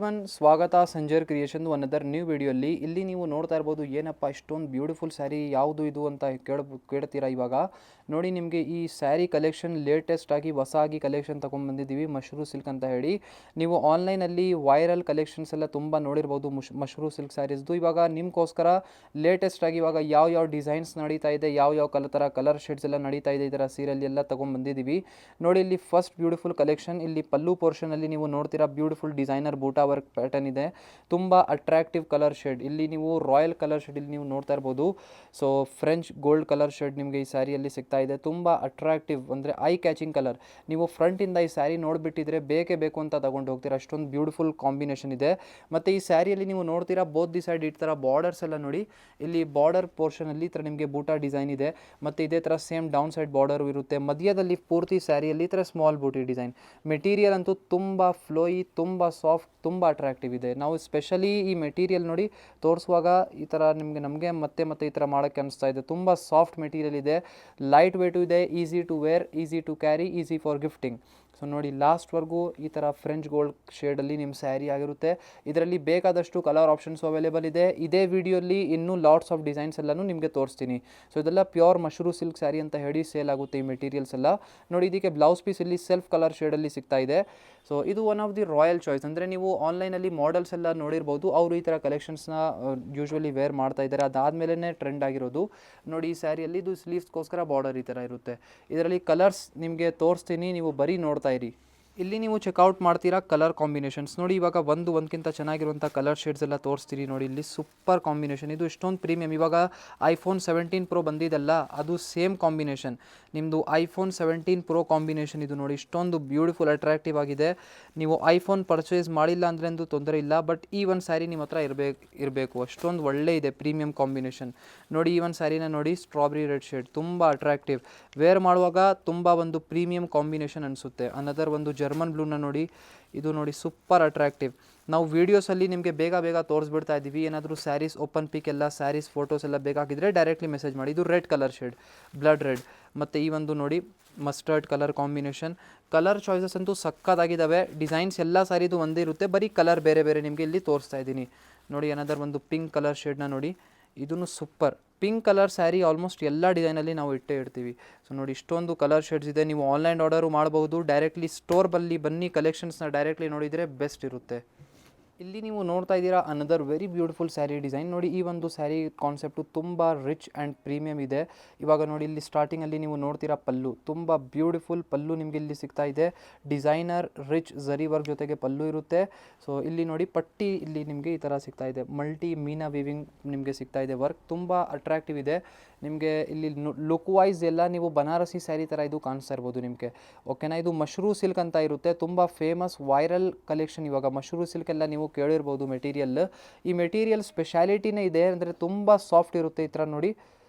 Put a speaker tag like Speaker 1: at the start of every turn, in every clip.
Speaker 1: Everyone, ಸ್ವಾಗತ Sanjar creation another new ವಿಡಿಯೋಲ್ಲಿ. ಇಲ್ಲಿ ನೀವು ನೋಡ್ತಾ ಇರ್ಬೋದು, ಏನಪ್ಪ ಇಷ್ಟೊಂದು ಬ್ಯೂಟಿಫುಲ್ ಸ್ಯಾರಿ ಯಾವುದು ಇದು ಅಂತ ಕೇಳ್ತೀರಾ. ಇವಾಗ ನೋಡಿ, ನಿಮಗೆ ಈ ಸ್ಯಾರಿ ಕಲೆಕ್ಷನ್ ಲೇಟೆಸ್ಟ್ ಆಗಿ ಹೊಸಾಗಿ ಕಲೆಕ್ಷನ್ ತೊಗೊಂಡ್ಬಂದಿದ್ದೀವಿ, ಮಶ್ರೂ ಸಿಲ್ಕ್ ಅಂತ ಹೇಳಿ. ನೀವು ಆನ್ಲೈನಲ್ಲಿ ವೈರಲ್ ಕಲೆಕ್ಷನ್ಸ್ ಎಲ್ಲ ತುಂಬ ನೋಡಿರ್ಬೋದು ಮಶ್ರೂ ಸಿಲ್ಕ್ ಸ್ಯಾರೀಸ್ದು. ಇವಾಗ ನಿಮಗೋಸ್ಕರ ಲೇಟೆಸ್ಟ್ ಆಗಿ ಇವಾಗ ಯಾವ ಡಿಸೈನ್ಸ್ ನಡೀತಾ ಇದೆ, ಯಾವ ಕಲರ್ ಶೇಡ್ಸ್ ಎಲ್ಲ ನಡೀತಾ ಇದೆ, ಇದರ ಸೀರಿಯಲ್ ಎಲ್ಲ ತೊಗೊಂಡ್ಬಂದಿದ್ದೀವಿ ನೋಡಿ. ಇಲ್ಲಿ ಫಸ್ಟ್ ಬ್ಯೂಟಿಫುಲ್ ಕಲೆಕ್ಷನ್, ಇಲ್ಲಿ ಪಲ್ಲು ಪೋರ್ಷನಲ್ಲಿ ನೀವು ನೋಡ್ತೀರಾ ಬ್ಯೂಟಿಫುಲ್ ಡಿಸೈನರ್ ಬೂಟಾ ವರ್ಕ್ ಪ್ಯಾಟರ್ನ್ ಇದೆ, ತುಂಬ ಅಟ್ರಾಕ್ಟಿವ್ ಕಲರ್ ಶೇಡ್. ಇಲ್ಲಿ ನೀವು ರಾಯಲ್ ಕಲರ್ ಶೇಡ್ ಇಲ್ಲಿ ನೀವು ನೋಡ್ತಾ ಇರ್ಬೋದು. So French gold colour shade ನಿಮಗೆ ಈ ಸ್ಯಾರಿಯಲ್ಲಿ ಸಿಗ್ತಾ ಇದೆ. ತುಂಬ ಅಟ್ರಾಕ್ಟಿವ್ ಅಂದರೆ ಐ ಕ್ಯಾಚಿಂಗ್ ಕಲರ್. ನೀವು ಫ್ರಂಟಿಂದ ಈ ಸ್ಯಾರಿ ನೋಡಿಬಿಟ್ಟಿದ್ರೆ ಬೇಕೇ ಬೇಕು ಅಂತ ತಗೊಂಡು ಹೋಗ್ತೀರಾ, ಅಷ್ಟೊಂದು ಬ್ಯೂಟಿಫುಲ್ ಕಾಂಬಿನೇಷನ್ ಇದೆ. ಮತ್ತು ಈ ಸ್ಯಾರಿಯಲ್ಲಿ ನೀವು ನೋಡ್ತೀರಾ ಬೋತ್ ದಿ ಸೈಡ್ ಈ ಥರ ಬಾರ್ಡರ್ಸ್ ಎಲ್ಲ ನೋಡಿ, ಇಲ್ಲಿ ಬಾರ್ಡರ್ ಪೋರ್ಷನಲ್ಲಿ ಈ ಥರ ನಿಮಗೆ ಬೂಟಾ ಡಿಸೈನ್ ಇದೆ, ಮತ್ತು ಇದೇ ಥರ ಸೇಮ್ ಡೌನ್ ಸೈಡ್ ಬಾರ್ಡರ್ ಇರುತ್ತೆ. ಮಧ್ಯದಲ್ಲಿ ಪೂರ್ತಿ ಸ್ಯಾರಿಯಲ್ಲಿ ಈ ಥರ ಸ್ಮಾಲ್ ಬೂಟಿ ಡಿಸೈನ್. ಮೆಟೀರಿಯಲ್ ಅಂತೂ ತುಂಬ ಫ್ಲೋಯಿ, ತುಂಬ ಸಾಫ್ಟ್, ತುಂಬ ಅಟ್ರಾಕ್ಟಿವ್ ಇದೆ. ನಾವು ಸ್ಪೆಷಲಿ ಈ ಮೆಟೀರಿಯಲ್ ನೋಡಿ ತೋರಿಸುವಾಗ ಈ ಥರ ನಮಗೆ ಮತ್ತೆ ಈ ಥರ ಮಾಡೋಕ್ಕೆ ಅನಿಸ್ತಾ ಇದೆ. ತುಂಬ ಸಾಫ್ಟ್ ಮೆಟೀರಿಯಲ್ ಇದೆ, ಲೈಟ್ ವೇಟು ಇದೆ, easy to wear, easy to carry, easy for gifting. So ನೋಡಿ, ಲಾಸ್ಟ್ವರೆಗೂ ಈ ಥರ ಫ್ರೆಂಚ್ ಗೋಲ್ಡ್ ಶೇಡಲ್ಲಿ ನಿಮ್ಮ ಸ್ಯಾರಿ ಆಗಿರುತ್ತೆ. ಇದರಲ್ಲಿ ಬೇಕಾದಷ್ಟು ಕಲರ್ ಆಪ್ಷನ್ಸು ಅವೈಲೇಬಲ್ ಇದೆ. ಇದೇ ವಿಡಿಯೋಲಿ ಇನ್ನೂ ಲಾಟ್ಸ್ ಆಫ್ ಡಿಸೈನ್ಸ್ ಎಲ್ಲನೂ ನಿಮಗೆ ತೋರಿಸ್ತೀನಿ. ಸೊ ಇದೆಲ್ಲ ಪ್ಯೂರ್ ಮಶ್ರೂ ಸಿಲ್ಕ್ ಸ್ಯಾರಿ ಅಂತ ಹೇಳಿ ಸೇಲ್ ಆಗುತ್ತೆ ಈ ಮೆಟೀರಿಯಲ್ಸ್ ಎಲ್ಲ ನೋಡಿ. ಇದಕ್ಕೆ ಬ್ಲೌಸ್ ಪೀಸ್ ಇಲ್ಲಿ ಸೆಲ್ಫ್ ಕಲರ್ ಶೇಡಲ್ಲಿ ಸಿಗ್ತಾ ಇದೆ. ಸೊ ಇದು one of the royal choice. ಅಂದರೆ ನೀವು ಆನ್ಲೈನಲ್ಲಿ ಮಾಡೆಲ್ಸ್ ಎಲ್ಲ ನೋಡಿರ್ಬೋದು, ಅವರು ಈ ಥರ ಕಲೆಕ್ಷನ್ಸ್ನ ಯೂಶ್ವಲಿ ವೇರ್ ಮಾಡ್ತಾ ಇದ್ದಾರೆ, ಅದಾದಮೇಲೆ ಟ್ರೆಂಡ್ ಆಗಿರೋದು ನೋಡಿ. ಈ ಸ್ಯಾರಿಯಲ್ಲಿ ಇದು ಸ್ಲೀವ್ಸ್ಗೋಸ್ಕರ ಬಾರ್ಡರ್ ಈ ಥರ ಇರುತ್ತೆ. ಇದರಲ್ಲಿ ಕಲರ್ಸ್ ನಿಮಗೆ ತೋರಿಸ್ತೀನಿ, ನೀವು ಬರೀ ನೋಡ್ತಾ ಇರಿ. ಇಲ್ಲಿ ನೀವು ಚೆಕ್ಔಟ್ ಮಾಡ್ತೀರಾ ಕಲರ್ ಕಾಂಬಿನೇಷನ್ಸ್ ನೋಡಿ. ಇವಾಗ ಒಂದಕ್ಕಿಂತ ಚೆನ್ನಾಗಿರುವಂಥ ಕಲರ್ ಶೇಡ್ಸ್ ಎಲ್ಲ ತೋರಿಸ್ತೀರಿ ನೋಡಿ. ಇಲ್ಲಿ ಸೂಪರ್ ಕಾಂಬಿನೇಷನ್, ಇದು ಇಷ್ಟೊಂದು ಪ್ರೀಮಿಯಮ್. ಇವಾಗ iPhone 17 Pro ಬಂದಿದ್ದಲ್ಲ, ಅದು ಸೇಮ್ ಕಾಂಬಿನೇಷನ್ ನಿಮ್ಮದು iPhone 17 Pro ಕಾಂಬಿನೇಷನ್. ಇದು ನೋಡಿ ಇಷ್ಟೊಂದು ಬ್ಯೂಟಿಫುಲ್ ಅಟ್ರಾಕ್ಟಿವ್ ಆಗಿದೆ. ನೀವು iPhone ಪರ್ಚೇಸ್ ಮಾಡಿಲ್ಲ ಅಂದರೆ ಅಂದು ತೊಂದರೆ ಇಲ್ಲ, ಬಟ್ ಈ ಒಂದು ಸ್ಯಾರಿ ನಿಮ್ಮ ಹತ್ರ ಇರಬೇಕು, ಅಷ್ಟೊಂದು ಒಳ್ಳೆ ಇದೆ ಪ್ರೀಮಿಯಂ ಕಾಂಬಿನೇಷನ್ ನೋಡಿ. ಈ ಒಂದು ಸ್ಯಾರಿನ ನೋಡಿ, ಸ್ಟ್ರಾಬೆರಿ ರೆಡ್ ಶೇಡ್, ತುಂಬ ಅಟ್ರಾಕ್ಟಿವ್. ವೇರ್ ಮಾಡುವಾಗ ತುಂಬ ಒಂದು ಪ್ರೀಮಿಯಂ ಕಾಂಬಿನೇಷನ್ ಅನಿಸುತ್ತೆ. ಅನದರ್ ಒಂದು ಜರ್ಮನ್ ಬ್ಲೂನ ನೋಡಿ, ಇದು ನೋಡಿ ಸೂಪರ್ ಅಟ್ರಾಕ್ಟಿವ್. ನಾವು ವೀಡಿಯೋಸಲ್ಲಿ ನಿಮಗೆ ಬೇಗ ತೋರಿಸ್ಬಿಡ್ತಾ ಇದ್ದೀವಿ. ಏನಾದರೂ ಸ್ಯಾರೀಸ್ ಓಪನ್ ಪಿಕ್ ಎಲ್ಲ, ಸ್ಯಾರೀಸ್ ಫೋಟೋಸ್ ಎಲ್ಲ ಬೇಕಾಗಿದ್ದರೆ ಡೈರೆಕ್ಟ್ಲಿ ಮೆಸೇಜ್ ಮಾಡಿ. ಇದು red colour shade, blood red, ಮತ್ತು ಈ ಒಂದು ನೋಡಿ mustard colour combination. Colour choices ಅಂತೂ ಸಕ್ಕತ್ತಾಗಿದ್ದಾವೆ. ಡಿಸೈನ್ಸ್ ಎಲ್ಲ ಸ್ಯಾರಿದು ಒಂದೇ ಇರುತ್ತೆ, ಬರೀ ಕಲರ್ ಬೇರೆ ನಿಮಗೆ ಇಲ್ಲಿ ತೋರಿಸ್ತಾ ಇದ್ದೀನಿ ನೋಡಿ. ಏನಾದರೂ ಒಂದು ಪಿಂಕ್ ಕಲರ್ ಶೇಡ್ನ ನೋಡಿ, ಇದೂ super. Pink colour sari almost ಎಲ್ಲ ಡಿಸೈನಲ್ಲಿ ನಾವು ಇಡ್ತೀವಿ. ಸೊ ನೋಡಿ, ಇಷ್ಟೊಂದು ಕಲರ್ ಶೇಡ್ಸ್ ಇದೆ. ನೀವು ಆನ್ಲೈನ್ ಆರ್ಡರು ಮಾಡ್ಬೋದು, ಡೈರೆಕ್ಟ್ಲಿ ಸ್ಟೋರ್ ಬನ್ನಿ ಕಲೆಕ್ಷನ್ಸ್ನ ಡೈರೆಕ್ಟ್ಲಿ ನೋಡಿದರೆ ಬೆಸ್ಟ್ ಇರುತ್ತೆ. ಇಲ್ಲಿ ನೀವು ನೋಡ್ತಾ ಇದ್ದೀರಾ another very beautiful sari design ನೋಡಿ. ಈ ಒಂದು ಸ್ಯಾರಿ ಕಾನ್ಸೆಪ್ಟು ತುಂಬ ರಿಚ್ ಆ್ಯಂಡ್ ಪ್ರೀಮಿಯಮ್ ಇದೆ. ಇವಾಗ ನೋಡಿ, ಇಲ್ಲಿ ಸ್ಟಾರ್ಟಿಂಗಲ್ಲಿ ನೀವು ನೋಡ್ತೀರಾ ಪಲ್ಲು, ತುಂಬ ಬ್ಯೂಟಿಫುಲ್ ಪಲ್ಲು ನಿಮಗೆ ಇಲ್ಲಿ ಸಿಗ್ತಾ ಇದೆ. ಡಿಸೈನರ್ ರಿಚ್ ಝರಿ ವರ್ಕ್ ಜೊತೆಗೆ ಪಲ್ಲು ಇರುತ್ತೆ. ಸೊ ಇಲ್ಲಿ ನೋಡಿ ಪಟ್ಟಿ ಇಲ್ಲಿ ನಿಮಗೆ ಈ ಥರ ಸಿಗ್ತಾ ಇದೆ, ಮಲ್ಟಿ ಮೀನಾ ವಿವಿಂಗ್ ನಿಮಗೆ ಸಿಗ್ತಾ ಇದೆ. ವರ್ಕ್ ತುಂಬ ಅಟ್ರಾಕ್ಟಿವ್ ಇದೆ. ನಿಮಗೆ ಇಲ್ಲಿ ಲುಕ್ ವೈಸ್ ಎಲ್ಲ ನೀವು ಬನಾರಸಿ ಸ್ಯಾರಿ ಥರ ಇದು ಕಾಣಿಸ್ತಾ ಇರ್ಬೋದು ನಿಮಗೆ, ಓಕೆನಾ. ಇದು ಮಶ್ರೂ ಸಿಲ್ಕ್ ಅಂತ ಇರುತ್ತೆ, ತುಂಬ ಫೇಮಸ್ ವೈರಲ್ ಕಲೆಕ್ಷನ್. ಇವಾಗ ಮಶ್ರೂ ಸಿಲ್ಕ್ ಎಲ್ಲ ನೀವು ಕೇಳಿರ್ಬೋದು ಮೆಟೀರಿಯಲ್. ಈ ಮೆಟೀರಿಯಲ್ ಸ್ಪೆಷಾಲಿಟಿನೇ ಇದೆ ಅಂದರೆ ತುಂಬ ಸಾಫ್ಟ್ ಇರುತ್ತೆ ಈ ಥರ ನೋಡಿ.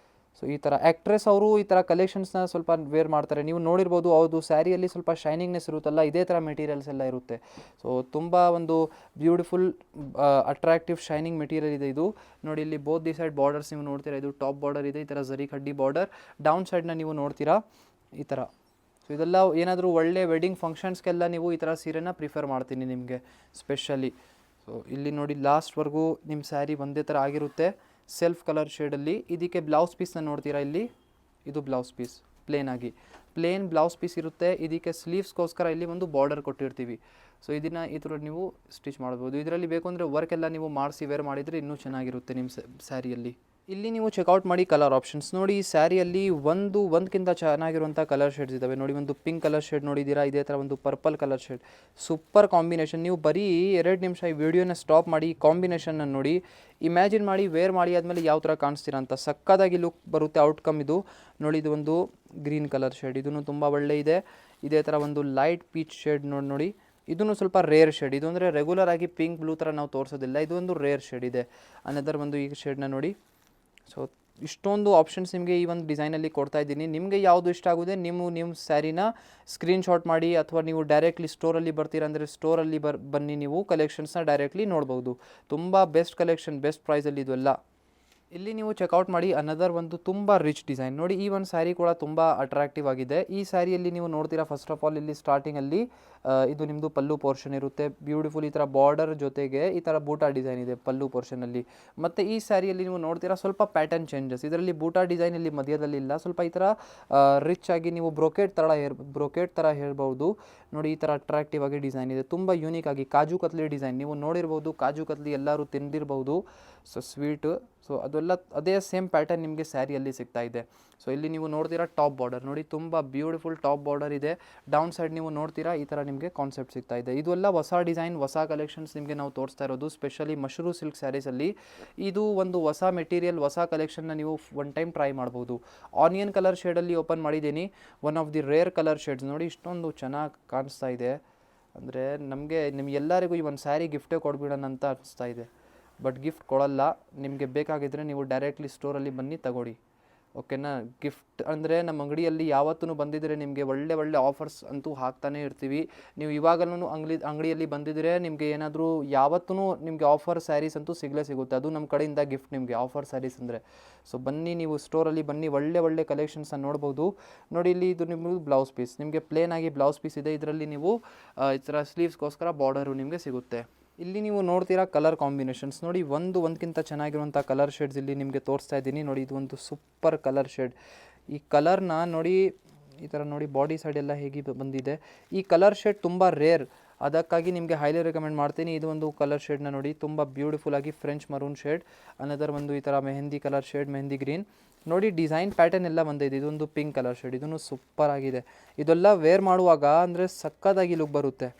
Speaker 1: ಸೊ ಈ ಥರ ಆ್ಯಕ್ಟ್ರೆಸ್ ಅವರು ಈ ಥರ ಕಲೆಕ್ಷನ್ಸ್ನ ಸ್ವಲ್ಪ ವೇರ್ ಮಾಡ್ತಾರೆ, ನೀವು ನೋಡಿರ್ಬೋದು. ಅವ್ರದ್ದು ಸ್ಯಾರಿಯಲ್ಲಿ ಸ್ವಲ್ಪ ಶೈನಿಂಗ್ನೆಸ್ ಇರುತ್ತಲ್ಲ, ಇದೇ ಥರ ಮೆಟೀರಿಯಲ್ಸ್ ಎಲ್ಲ ಇರುತ್ತೆ. ಸೊ ತುಂಬ ಒಂದು ಬ್ಯೂಟಿಫುಲ್ ಅಟ್ರಾಕ್ಟಿವ್ ಶೈನಿಂಗ್ ಮೆಟೀರಿಯಲ್ ಇದೆ ಇದು ನೋಡಿ. ಇಲ್ಲಿ ಬೋತ್ ದಿ ಸೈಡ್ ಬಾರ್ಡರ್ಸ್ ನೀವು ನೋಡ್ತೀರಾ, ಇದು ಟಾಪ್ ಬಾರ್ಡರ್ ಇದೆ, ಈ ಥರ ಝರಿ ಕಡ್ಡಿ ಬಾರ್ಡರ್. ಡೌನ್ ಸೈಡ್ನ ನೀವು ನೋಡ್ತೀರಾ ಈ ಥರ. ಸೊ ಇದೆಲ್ಲ ಏನಾದರೂ ಒಳ್ಳೆ ವೆಡ್ಡಿಂಗ್ ಫಂಕ್ಷನ್ಸ್ಗೆಲ್ಲ ನೀವು ಈ ಥರ ಸೀರೆನ ಪ್ರಿಫರ್ ಮಾಡ್ತೀನಿ ನಿಮಗೆ ಸ್ಪೆಷಲಿ. ಸೊ ಇಲ್ಲಿ ನೋಡಿ, ಲಾಸ್ಟ್ವರೆಗೂ ನಿಮ್ಮ ಸ್ಯಾರಿ ಒಂದೇ ಥರ ಆಗಿರುತ್ತೆ, ಸೆಲ್ಫ್ ಕಲರ್ ಶೇಡಲ್ಲಿ. ಇದಕ್ಕೆ ಬ್ಲೌಸ್ ಪೀಸ್ನ ನೋಡ್ತೀರಾ, ಇಲ್ಲಿ ಇದು blouse piece plain blouse piece ಇರುತ್ತೆ. ಇದಕ್ಕೆ ಸ್ಲೀವ್ಸ್ಗೋಸ್ಕರ ಇಲ್ಲಿ ಒಂದು ಬಾರ್ಡರ್ ಕೊಟ್ಟಿರ್ತೀವಿ. ಸೊ ಇದನ್ನು ಈ ಥರ ನೀವು ಸ್ಟಿಚ್ ಮಾಡ್ಬೋದು. ಇದರಲ್ಲಿ ಬೇಕು ಅಂದರೆ ವರ್ಕ್ ಎಲ್ಲ ನೀವು ಮಾಡಿಸಿ ವೇರ್ ಮಾಡಿದರೆ ಇನ್ನೂ ಚೆನ್ನಾಗಿರುತ್ತೆ ನಿಮ್ಮ ಸ್ಯಾರಿಯಲ್ಲಿ. ಇಲ್ಲಿ ನೀವು ಚೆಕ್ಔಟ್ ಮಾಡಿ ಕಲರ್ ಆಪ್ಷನ್ಸ್ ನೋಡಿ. ಈ ಸ್ಯಾರಿಯಲ್ಲಿ ಒಂದಕ್ಕಿಂತ ಚೆನ್ನಾಗಿರುವಂಥ ಕಲರ್ ಶೇಡ್ಸ್ ಇದ್ದಾವೆ ನೋಡಿ. ಒಂದು ಪಿಂಕ್ ಕಲರ್ ಶೇಡ್ ನೋಡಿದ್ದೀರಾ, ಇದೇ ಥರ ಒಂದು purple colour shade, super combination. ನೀವು ಬರೀ 2 ನಿಮಿಷ ಈ ವಿಡಿಯೋನ ಸ್ಟಾಪ್ ಮಾಡಿ ಕಾಂಬಿನೇಷನ್ನ ನೋಡಿ, ಇಮ್ಯಾಜಿನ್ ಮಾಡಿ ವೇರ್ ಮಾಡಿ ಆದಮೇಲೆ ಯಾವ ಥರ ಕಾಣಿಸ್ತೀರಾ ಅಂತ. ಸಕ್ಕದಾಗಿ ಲುಕ್ ಬರುತ್ತೆ ಔಟ್ಕಮ್ ಇದು ನೋಡಿ. ಇದು ಒಂದು ಗ್ರೀನ್ ಕಲರ್ ಶೇಡ್, ಇದೂ ತುಂಬ ಒಳ್ಳೆ ಇದೆ. ಇದೇ ಥರ ಒಂದು ಲೈಟ್ ಪೀಚ್ ಶೇಡ್ ನೋಡಿ, ಇದೂ ಸ್ವಲ್ಪ ರೇರ್ ಶೇಡ್. ಇದು ಅಂದರೆ ರೆಗ್ಯುಲರ್ ಆಗಿ ಪಿಂಕ್ ಬ್ಲೂ ಥರ ನಾವು ತೋರಿಸೋದಿಲ್ಲ, ಇದು ಒಂದು ರೇರ್ ಶೇಡ್ ಇದೆ. ಅನದರ್ ಒಂದು ಈ ಶೇಡ್ನ ನೋಡಿ. ಸೊ ಇಷ್ಟೊಂದು ಆಪ್ಷನ್ಸ್ ನಿಮಗೆ ಈ ಒಂದು ಡಿಸೈನಲ್ಲಿ ಕೊಡ್ತಾ ಇದ್ದೀನಿ. ನಿಮಗೆ ಯಾವುದು ಇಷ್ಟ ಆಗುತ್ತೆ ನಿಮ್ಮ ಸ್ಯಾರಿನ ಸ್ಕ್ರೀನ್ಶಾಟ್ ಮಾಡಿ, ಅಥವಾ ನೀವು ಡೈರೆಕ್ಟ್ಲಿ ಸ್ಟೋರಲ್ಲಿ ಬರ್ತೀರಾ ಅಂದರೆ ಸ್ಟೋರಲ್ಲಿ ಬನ್ನಿ, ನೀವು ಕಲೆಕ್ಷನ್ಸ್ನ ಡೈರೆಕ್ಟ್ಲಿ ನೋಡ್ಬೋದು. ತುಂಬ ಬೆಸ್ಟ್ ಕಲೆಕ್ಷನ್, ಬೆಸ್ಟ್ ಪ್ರೈಸಲ್ಲಿ ಇದು ಎಲ್ಲ. ಇಲ್ಲಿ ನೀವು ಚೆಕ್ಔಟ್ ಮಾಡಿ ಅನದರ್ ಒಂದು ತುಂಬ ರಿಚ್ ಡಿಸೈನ್ ನೋಡಿ. ಈ ಒಂದು ಸ್ಯಾರಿ ಕೂಡ ತುಂಬ ಅಟ್ರಾಕ್ಟಿವ್ ಆಗಿದೆ. ಈ ಸ್ಯಾರಿಯಲ್ಲಿ ನೀವು ನೋಡ್ತೀರಾ ಫಸ್ಟ್ ಆಫ್ ಆಲ್ ಇಲ್ಲಿ ಸ್ಟಾರ್ಟಿಂಗಲ್ಲಿ ಇದು ನಿಮ್ಮದು ಪಲ್ಲು ಪೋರ್ಷನ್ ಇರುತ್ತೆ. ಬ್ಯೂಟಿಫುಲ್ ಈ ಥರ ಬಾರ್ಡರ್ ಜೊತೆಗೆ ಈ ಥರ ಬೂಟಾ ಡಿಸೈನ್ ಇದೆ ಪಲ್ಲು ಪೋರ್ಷನಲ್ಲಿ. ಮತ್ತು ಈ ಸ್ಯಾರಿಯಲ್ಲಿ ನೀವು ನೋಡ್ತೀರಾ ಸ್ವಲ್ಪ ಪ್ಯಾಟರ್ನ್ ಚೇಂಜಸ್. ಇದರಲ್ಲಿ ಬೂಟಾ ಡಿಸೈನ್ ಇಲ್ಲಿ ಮಧ್ಯದಲ್ಲಿ ಇಲ್ಲ, ಸ್ವಲ್ಪ ಈ ಥರ ರಿಚ್ ಆಗಿ ನೀವು ಬ್ರೊಕೆಟ್ ಥರ ಹೇಳ್ಬೋದು ನೋಡಿ. ಈ ಥರ ಅಟ್ರಾಕ್ಟಿವ್ ಆಗಿ ಡಿಸೈನ್ ಇದೆ, ತುಂಬ ಯೂನಿಕ್ ಆಗಿ ಕಾಜು ಕತ್ಲಿ ಡಿಸೈನ್ ನೀವು ನೋಡಿರ್ಬೋದು. ಕಾಜು ಕತ್ಲಿ ಎಲ್ಲರೂ ತಿಂದಿರ್ಬೋದು, ಸೊ ಸ್ವೀಟು. ಸೊ ಅದೆಲ್ಲ ಅದೇ ಸೇಮ್ ಪ್ಯಾಟರ್ನ್ ನಿಮಗೆ ಸ್ಯಾರಿಯಲ್ಲಿ ಸಿಗ್ತಾ ಇದೆ. ಸೊ ಇಲ್ಲಿ ನೀವು ನೋಡ್ತೀರಾ ಟಾಪ್ ಬಾರ್ಡರ್ ನೋಡಿ, ತುಂಬ ಬ್ಯೂಟಿಫುಲ್ ಟಾಪ್ ಬಾರ್ಡರ್ ಇದೆ. ಡೌನ್ ಸೈಡ್ ನೀವು ನೋಡ್ತೀರಾ ಈ ಥರ ನಿಮಗೆ ಕಾನ್ಸೆಪ್ಟ್ ಸಿಗ್ತಾ ಇದೆ. ಇದೆಲ್ಲ ಹೊಸ ಡಿಸೈನ್, ಹೊಸ ಕಲೆಕ್ಷನ್ಸ್ ನಿಮಗೆ ನಾವು ತೋರಿಸ್ತಾ ಇರೋದು. ಸ್ಪೆಷಲಿ ಮಶ್ರೂ ಸಿಲ್ಕ್ ಸ್ಯಾರೀಸಲ್ಲಿ ಇದು ಒಂದು ಹೊಸ ಮೆಟೀರಿಯಲ್, ಹೊಸ ಕಲೆಕ್ಷನ್ನ ನೀವು ಒನ್ ಟೈಮ್ ಟ್ರೈ ಮಾಡ್ಬೋದು. ಆನಿಯನ್ ಕಲರ್ ಶೇಡಲ್ಲಿ ಓಪನ್ ಮಾಡಿದ್ದೀನಿ, one of the rare colour shades ನೋಡಿ. ಇಷ್ಟೊಂದು ಚೆನ್ನಾಗಿ ಕಾಣಿಸ್ತಾ ಇದೆ ಅಂದರೆ ನಿಮಗೆಲ್ಲರಿಗೂ ಈ ಒಂದು ಸ್ಯಾರಿ ಗಿಫ್ಟೇ ಕೊಡ್ಬಿಡೋಣ ಅಂತ ಅನಿಸ್ತಾ ಇದೆ. ಬಟ್ ಗಿಫ್ಟ್ ಕೊಡಲ್ಲ, ನಿಮಗೆ ಬೇಕಾಗಿದ್ದರೆ ನೀವು ಡೈರೆಕ್ಟ್ಲಿ ಸ್ಟೋರಲ್ಲಿ ಬನ್ನಿ ತಗೊಳ್ಳಿ, ಓಕೆನಾ. ಗಿಫ್ಟ್ ಅಂದರೆ ನಮ್ಮ ಅಂಗಡಿಯಲ್ಲಿ ಯಾವತ್ತೂ ಬಂದಿದ್ದರೆ ನಿಮಗೆ ಒಳ್ಳೆ ಆಫರ್ಸ್ ಅಂತೂ ಹಾಕ್ತಾನೇ ಇರ್ತೀವಿ. ನೀವು ಇವಾಗಲೂ ಅಂಗಡಿಯಲ್ಲಿ ಬಂದಿದ್ದರೆ ನಿಮಗೆ ಏನಾದರೂ ಯಾವತ್ತೂ ನಿಮಗೆ ಆಫರ್ ಸ್ಯಾರೀಸ್ ಅಂತೂ ಸಿಗುತ್ತೆ. ಅದು ನಮ್ಮ ಕಡೆಯಿಂದ ಗಿಫ್ಟ್ ನಿಮಗೆ ಆಫರ್ ಸ್ಯಾರೀಸ್ ಅಂದರೆ. ಸೊ ಬನ್ನಿ, ನೀವು ಸ್ಟೋರಲ್ಲಿ ಬನ್ನಿ, ಒಳ್ಳೆ ಕಲೆಕ್ಷನ್ಸನ್ನು ನೋಡ್ಬೋದು ನೋಡಿ. ಇಲ್ಲಿ ಇದು ನಿಮಗೆ ಬ್ಲೌಸ್ ಪೀಸ್, ನಿಮಗೆ ಪ್ಲೇನ್ ಆಗಿ ಬ್ಲೌಸ್ ಪೀಸ್ ಇದೆ. ಇದರಲ್ಲಿ ನೀವು ಈ ಥರ ಸ್ಲೀವ್ಸ್ಗೋಸ್ಕರ ಬಾರ್ಡರು ನಿಮಗೆ ಸಿಗುತ್ತೆ. ಇಲ್ಲಿ ನೀವು ನೋಡ್ತೀರಾ ಕಲರ್ ಕಾಂಬಿನೇಷನ್ಸ್ ನೋಡಿ, ಒಂದಕ್ಕಿಂತ ಚೆನ್ನಾಗಿರುವಂಥ ಕಲರ್ ಶೇಡ್ಸ್ ಇಲ್ಲಿ ನಿಮಗೆ ತೋರಿಸ್ತಾ ಇದ್ದೀನಿ ನೋಡಿ. ಇದು ಒಂದು ಸೂಪರ್ ಕಲರ್ ಶೇಡ್. ಈ ಕಲರ್ನ ನೋಡಿ, ಈ ಥರ ನೋಡಿ ಬಾಡಿ ಸೈಡ್ ಎಲ್ಲ ಹೇಗೆ ಬಂದಿದೆ. ಈ ಕಲರ್ ಶೇಡ್ ತುಂಬ ರೇರ್, ಅದಕ್ಕಾಗಿ ನಿಮಗೆ ಹೈಲಿ ರೆಕಮೆಂಡ್ ಮಾಡ್ತೀನಿ. ಇದು ಒಂದು ಕಲರ್ ಶೇಡ್ನ ನೋಡಿ, ತುಂಬ ಬ್ಯೂಟಿಫುಲ್ ಆಗಿ ಫ್ರೆಂಚ್ ಮರೂನ್ ಶೇಡ್. ಅನದರ್ ಒಂದು ಈ ಥರ mehndi colour shade, mehndi green ನೋಡಿ. ಡಿಸೈನ್ ಪ್ಯಾಟರ್ನ್ ಎಲ್ಲ ಬಂದಿದೆ. ಇದೊಂದು ಪಿಂಕ್ ಕಲರ್ ಶೇಡ್, ಇದನ್ನು ಸೂಪರ್ ಆಗಿದೆ. ಇದೆಲ್ಲ ವೇರ್ ಮಾಡುವಾಗ ಅಂದರೆ ಸಕ್ಕತ್ತಾಗಿ ಲುಕ್ ಬರುತ್ತೆ,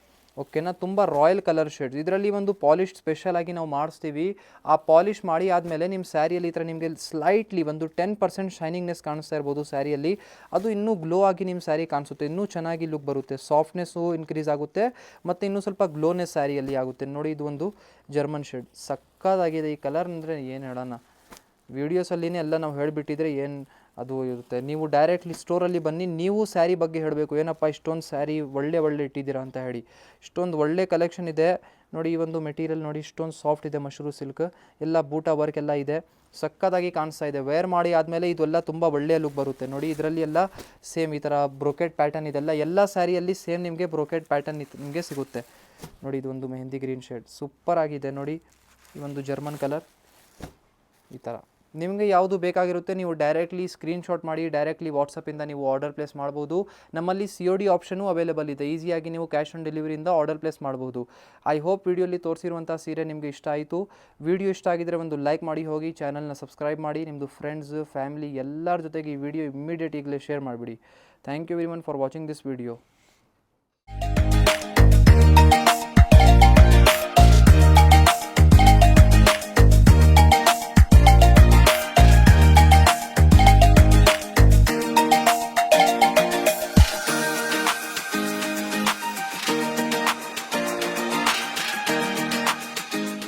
Speaker 1: ಓಕೆನಾ. ತುಂಬ ರಾಯಲ್ ಕಲರ್ ಶೇಡ್ಸ್. ಇದರಲ್ಲಿ ಒಂದು ಪಾಲಿಶ್ ಸ್ಪೆಷಲ್ ಆಗಿ ನಾವು ಮಾಡಿಸ್ತೀವಿ. ಆ ಪಾಲಿಶ್ ಮಾಡಿ ಆದಮೇಲೆ ನಿಮ್ಮ ಸ್ಯಾರಿಯಲ್ಲಿ ಈ ಥರ ನಿಮಗೆ ಸ್ಲೈಟ್ಲಿ ಒಂದು 10% ಶೈನಿಂಗ್ನೆಸ್ ಕಾಣಿಸ್ತಾ ಇರ್ಬೋದು ಸ್ಯಾರಿಯಲ್ಲಿ. ಅದು ಇನ್ನೂ ಗ್ಲೋ ಆಗಿ ನಿಮ್ಮ ಸ್ಯಾರಿ ಕಾಣಿಸುತ್ತೆ, ಇನ್ನೂ ಚೆನ್ನಾಗಿ ಲುಕ್ ಬರುತ್ತೆ. ಸಾಫ್ಟ್ನೆಸ್ಸು ಇನ್ಕ್ರೀಸ್ ಆಗುತ್ತೆ ಮತ್ತು ಇನ್ನೂ ಸ್ವಲ್ಪ ಗ್ಲೋನೆಸ್ ಸ್ಯಾರಿಯಲ್ಲಿ ಆಗುತ್ತೆ ನೋಡಿ. ಇದು ಒಂದು ಜರ್ಮನ್ ಶೇಡ್, ಸಕ್ಕತ್ತಾಗಿದೆ. ಈ ಕಲರ್ ಅಂದರೆ ಏನು ಹೇಳೋಣ, ವೀಡಿಯೋಸಲ್ಲಿನೇ ಎಲ್ಲ ನಾವು ಹೇಳಿಬಿಟ್ಟಿದ್ರೆ ಏನು ಅದು ಇರುತ್ತೆ. ನೀವು ಡೈರೆಕ್ಟ್ಲಿ ಸ್ಟೋರಲ್ಲಿ ಬನ್ನಿ, ನೀವು ಸ್ಯಾರಿ ಬಗ್ಗೆ ಹೇಳಬೇಕು, ಏನಪ್ಪ ಇಷ್ಟೊಂದು ಸ್ಯಾರಿ ಒಳ್ಳೆ ಇಟ್ಟಿದ್ದೀರಾ ಅಂತ ಹೇಳಿ. ಇಷ್ಟೊಂದು ಒಳ್ಳೆ ಕಲೆಕ್ಷನ್ ಇದೆ ನೋಡಿ. ಈ ಒಂದು ಮೆಟೀರಿಯಲ್ ನೋಡಿ, ಇಷ್ಟೊಂದು ಸಾಫ್ಟ್ ಇದೆ, ಮಶ್ರೂ ಸಿಲ್ಕ್ ಎಲ್ಲ ಬೂಟಾ ವರ್ಕ್ ಎಲ್ಲ ಇದೆ, ಸಕ್ಕತ್ತಾಗಿ ಕಾಣಿಸ್ತಾ ಇದೆ. ವೇರ್ ಮಾಡಿ ಆದಮೇಲೆ ಇದೆಲ್ಲ ತುಂಬ ಒಳ್ಳೆಯ ಲುಕ್ ಬರುತ್ತೆ ನೋಡಿ. ಇದರಲ್ಲಿ ಎಲ್ಲ ಸೇಮ್ ಈ ಥರ ಬ್ರೊಕೆಟ್ ಪ್ಯಾಟರ್ನ್ ಇದೆಲ್ಲ, ಎಲ್ಲ ಸ್ಯಾರಿಯಲ್ಲಿ ಸೇಮ್ ನಿಮಗೆ ಬ್ರೊಕೆಟ್ ಪ್ಯಾಟರ್ನ್ ನಿಮಗೆ ಸಿಗುತ್ತೆ ನೋಡಿ. ಇದೊಂದು ಮೆಹಂದಿ ಗ್ರೀನ್ ಶೇಡ್ ಸೂಪರ್ ಆಗಿದೆ ನೋಡಿ. ಈ ಒಂದು ಜರ್ಮನ್ ಕಲರ್ ಈ ಥರ ನಿಮಗೆ ಯಾವುದು ಬೇಕಾಗಿರುತ್ತೆ ನೀವು ಡೈರೆಕ್ಟ್ಲಿ ಸ್ಕ್ರೀನ್ಶಾಟ್ ಮಾಡಿ ಡೈರೆಕ್ಟ್ಲಿ ವಾಟ್ಸಪ್ಪಿಂದ ನೀವು ಆರ್ಡರ್ ಪ್ಲೇಸ್ ಮಾಡ್ಬೋದು. ನಮ್ಮಲ್ಲಿ COD ಆಪ್ಷನು ಅವೈಲೇಬಲ್ ಇದೆ, ಈಸಿಯಾಗಿ ನೀವು ಕ್ಯಾಶ್ ಆನ್ ಡೆಲಿವರಿಯಿಂದ ಆರ್ಡರ್ ಪ್ಲೇಸ್ ಮಾಡ್ಬೋದು. ಐ ಹೋಪ್ ವಿಡಿಯೋಲಿ ತೋರಿಸಿರುವಂಥ ಸೀರೆ ನಿಮಗೆ ಇಷ್ಟ ಆಯಿತು. ವಿಡಿಯೋ ಇಷ್ಟ ಆಗಿದ್ದರೆ ಒಂದು ಲೈಕ್ ಮಾಡಿ, ಹೋಗಿ ಚಾನಲ್ನ ಸಬ್ಸ್ಕ್ರೈಬ್ ಮಾಡಿ, ನಿಮ್ಮದು ಫ್ರೆಂಡ್ಸ್ ಫ್ಯಾಮಿಲಿ ಎಲ್ಲರ ಜೊತೆಗೆ ಈ ವಿಡಿಯೋ ಇಮ್ಮಿಡಿಯೇಟ್ ಈಗಲೇ ಶೇರ್ ಮಾಡಿಬಿಡಿ. Thank you very much for watching this video.